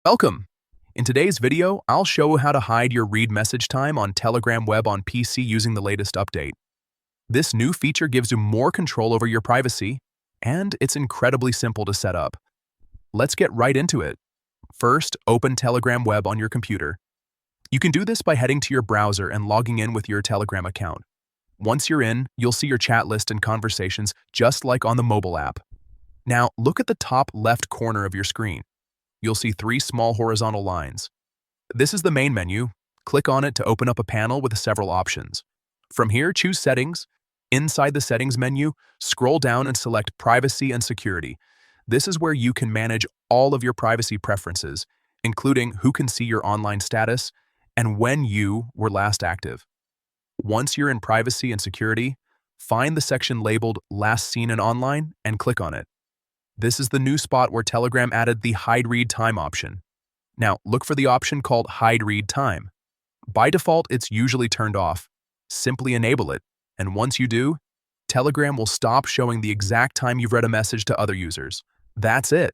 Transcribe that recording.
Welcome! In today's video, I'll show how to hide your read message time on Telegram web on PC using the latest update. This new feature gives you more control over your privacy, and it's incredibly simple to set up. Let's get right into it. First, open Telegram web on your computer. You can do this by heading to your browser and logging in with your Telegram account. Once you're in, you'll see your chat list and conversations just like on the mobile app. Now, look at the top left corner of your screen. You'll see three small horizontal lines. This is the main menu. Click on it to open up a panel with several options. From here, choose Settings. Inside the Settings menu, scroll down and select Privacy and Security. This is where you can manage all of your privacy preferences, including who can see your online status and when you were last active. Once you're in Privacy and Security, find the section labeled Last Seen in Online and click on it. This is the new spot where Telegram added the Hide Read Time option. Now, look for the option called Hide Read Time. By default, it's usually turned off. Simply enable it, and once you do, Telegram will stop showing the exact time you've read a message to other users. That's it.